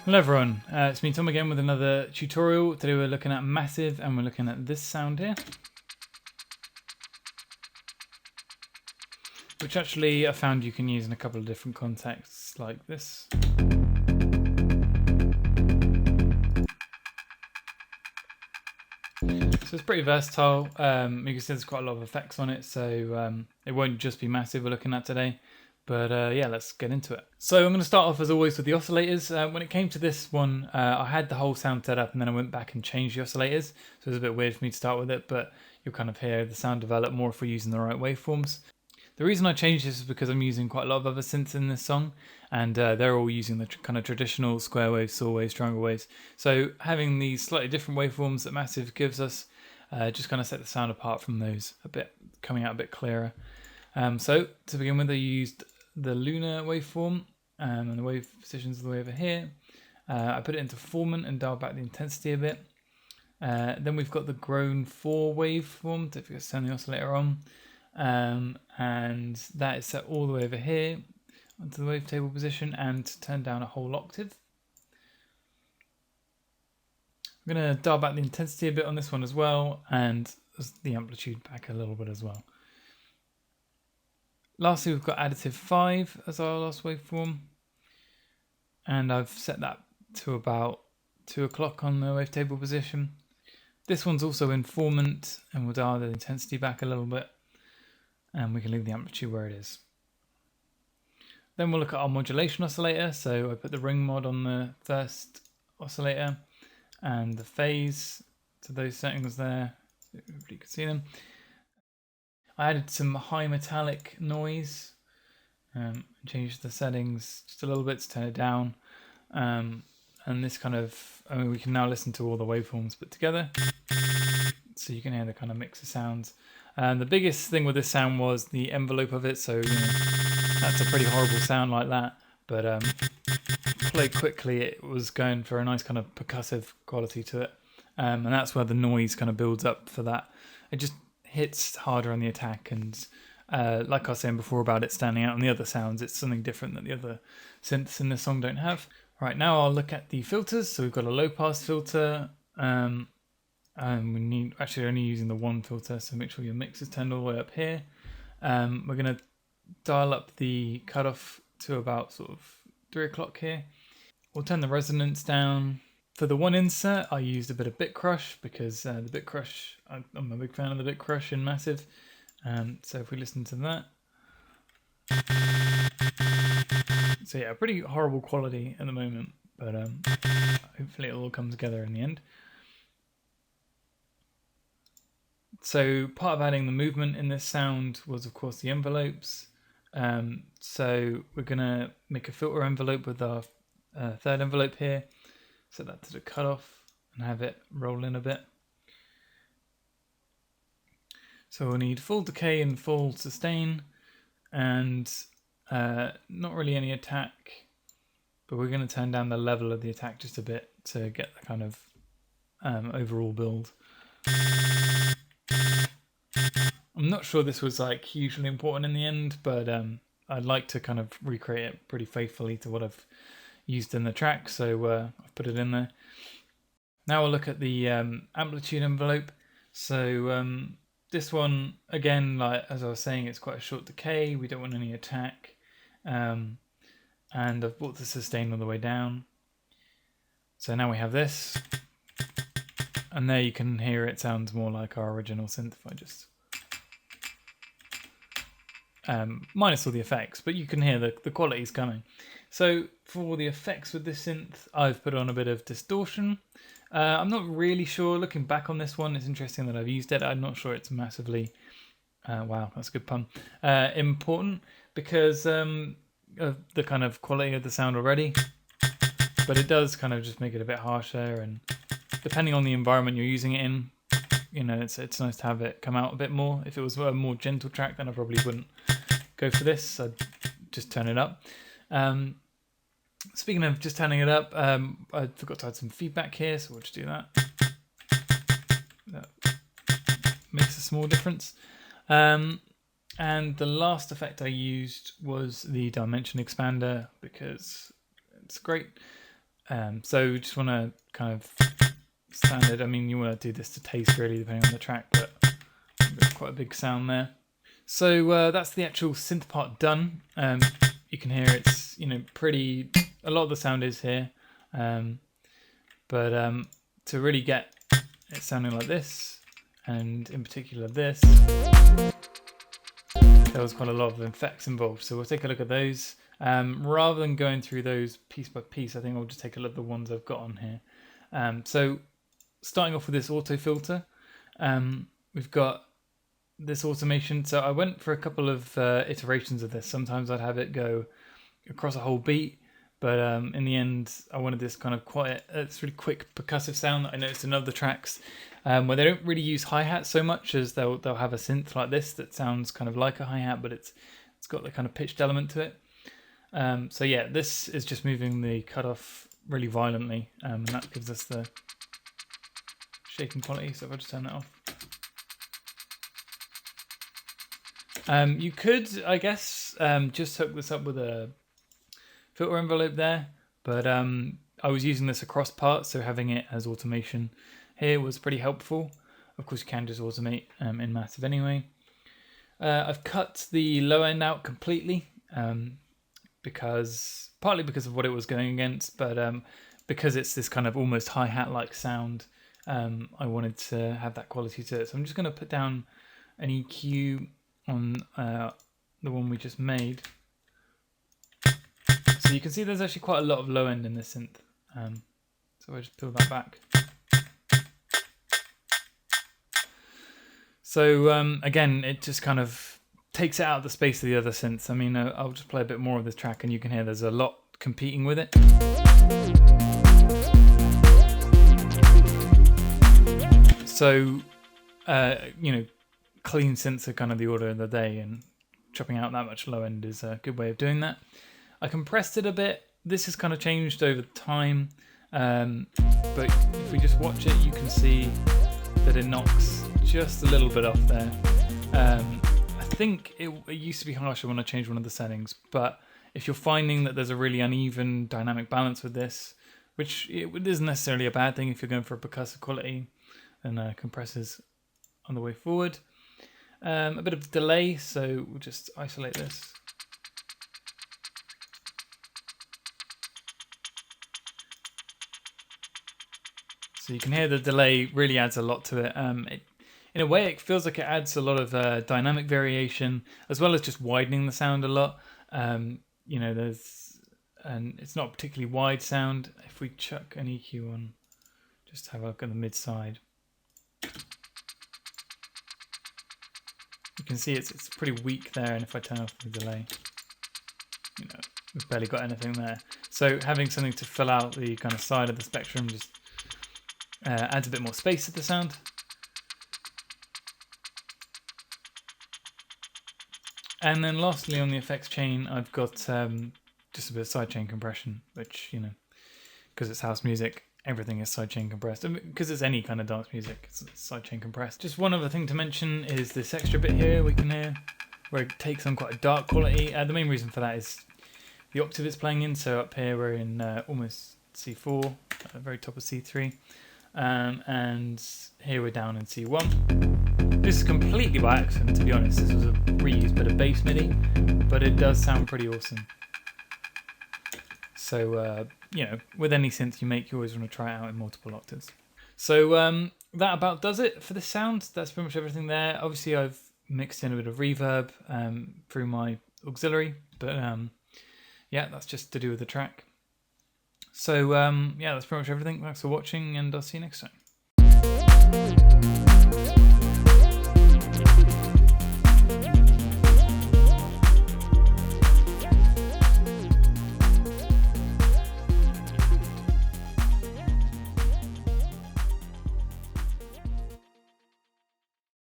Hello everyone, it's me Tom again with another tutorial. Today we're looking at massive and we're looking at this sound here, which actually I found you can use in a couple of different contexts like this. So it's pretty versatile. You can see there's quite a lot of effects on it, so it won't just be massive we're looking at today. But yeah, let's get into it. So I'm going to start off as always with the oscillators. When it came to this one, I had the whole sound set up and then I went back and changed the oscillators. So it was a bit weird for me to start with it, but you'll kind of hear the sound develop more if we're using the right waveforms. The reason I changed this is because I'm using quite a lot of other synths in this song, and they're all using the kind of traditional square waves, saw waves, triangle waves. So having these slightly different waveforms that Massive gives us just kind of set the sound apart from those a bit, coming out a bit clearer. So to begin with, I used the lunar waveform and the wave positions all the way over here. I put it into formant and dialed back the intensity a bit. Then we've got the grown 4 waveform. Don't forget to turn the oscillator on. And that is set all the way over here onto the wavetable position and turn down a whole octave. I'm going to dial back the intensity a bit on this one as well, and the amplitude back a little bit as well. Lastly, we've got additive 5 as our last waveform, and I've set that to about 2 o'clock on the wavetable position. This one's also in formant, and we'll dial the intensity back a little bit, and we can leave the amplitude where it is. Then we'll look at our modulation oscillator. So I put the ring mod on the first oscillator, and the phase to those settings there, so everybody can see them. I added some high metallic noise, changed the settings just a little bit to turn it down. And this kind of, we can now listen to all the waveforms put together. So you can hear the kind of mix of sounds. And the biggest thing with this sound was the envelope of it. So that's a pretty horrible sound like that. But played quickly, it was going for a nice kind of percussive quality to it. And that's where the noise kind of builds up for that. It just hits harder on the attack, and like I was saying before about it standing out on the other sounds, it's something different that the other synths in this song don't have. Right, now I'll look at the filters. So we've got a low pass filter, and we need actually only using the one filter, so make sure your mix is turned all the way up here. We're going to dial up the cutoff to about sort of 3 o'clock here. We'll turn the resonance down. For the one insert, I used a bit of bit crush because the bit crush, I'm a big fan of the bit crush in Massive. So if we listen to that. So yeah, pretty horrible quality at the moment, but hopefully it all comes together in the end. So part of adding the movement in this sound was of course the envelopes. So we're going to make a filter envelope with our third envelope here. Set that to the cutoff and have it roll in a bit. So we'll need full decay and full sustain, and not really any attack, but we're going to turn down the level of the attack just a bit to get the kind of overall build. I'm not sure this was like hugely important in the end, but I'd like to kind of recreate it pretty faithfully to what I've used in the track, so I've put it in there. Now we'll look at the amplitude envelope. So this one, again, like as I was saying, it's quite a short decay. We don't want any attack. And I've brought the sustain all the way down. So now we have this. And there you can hear it sounds more like our original synth if I just... minus all the effects, but you can hear the quality's coming. So for the effects with this synth, I've put on a bit of distortion. I'm not really sure, looking back on this one, it's interesting that I've used it. I'm not sure it's massively, wow, that's a good pun, important because of the kind of quality of the sound already. But it does kind of just make it a bit harsher, and depending on the environment you're using it in, you know, it's nice to have it come out a bit more. If it was a more gentle track, then I probably wouldn't go for this. I'd just turn it up. Speaking of just turning it up, I forgot to add some feedback here, so we'll just do that. That makes a small difference. And the last effect I used was the dimension expander because it's great. So just want to kind of standard. I mean, you want to do this to taste really, depending on the track, but got quite a big sound there. So that's the actual synth part done. You can hear it's pretty. A lot of the sound is here, but to really get it sounding like this, and in particular this, there was quite a lot of effects involved. So we'll take a look at those. Rather than going through those piece by piece, I think I'll just take a look at the ones I've got on here. So starting off with this auto filter, we've got this automation. So I went for a couple of iterations of this. Sometimes I'd have it go across a whole beat, but in the end I wanted this kind of quiet, it's really quick percussive sound that I noticed in other tracks, where they don't really use hi-hats so much, as they'll have a synth like this that sounds kind of like a hi-hat, but it's got the kind of pitched element to it. So yeah, this is just moving the cutoff really violently, and that gives us the shaking quality. So if I just turn that off. You could, I guess, just hook this up with a filter envelope there, but I was using this across parts, so having it as automation here was pretty helpful. Of course, you can just automate in Massive anyway. I've cut the low end out completely, partly because of what it was going against, but because it's this kind of almost hi-hat like sound, I wanted to have that quality to it. So I'm just going to put down an EQ on the one we just made. So you can see there's actually quite a lot of low end in this synth. So I just peel that back. So again, it just kind of takes it out of the space of the other synths. I mean, I'll just play a bit more of this track and you can hear there's a lot competing with it. So, clean synths are kind of the order of the day, and chopping out that much low end is a good way of doing that. I compressed it a bit. This has kind of changed over time, but if we just watch it, you can see that it knocks just a little bit off there. I think it used to be harsher when I changed one of the settings, but if you're finding that there's a really uneven dynamic balance with this, which it isn't necessarily a bad thing if you're going for a percussive quality, and compressors on the way forward. A bit of delay, so we'll just isolate this. So you can hear the delay really adds a lot to it. In a way, it feels like it adds a lot of dynamic variation, as well as just widening the sound a lot. And it's not a particularly wide sound. If we chuck an EQ on, just have a look at the mid side. You can see it's pretty weak there, and if I turn off the delay, we've barely got anything there. So having something to fill out the kind of side of the spectrum just adds a bit more space to the sound. And then lastly, on the effects chain, I've got just a bit of sidechain compression, which, because it's house music, everything is sidechain compressed. Because it's any kind of dance music, it's sidechain compressed. Just one other thing to mention is this extra bit here we can hear, where it takes on quite a dark quality. The main reason for that is the octave it's playing in. So up here we're in almost C4, at the very top of C3. And here we're down in C1. This is completely by accident, to be honest. This was a reused bit of bass MIDI, but it does sound pretty awesome. So, with any synth you make, you always want to try it out in multiple octaves. So that about does it for the sound. That's pretty much everything there. Obviously, I've mixed in a bit of reverb through my auxiliary, but yeah, that's just to do with the track. So yeah, that's pretty much everything. Thanks for watching, and I'll see you next time.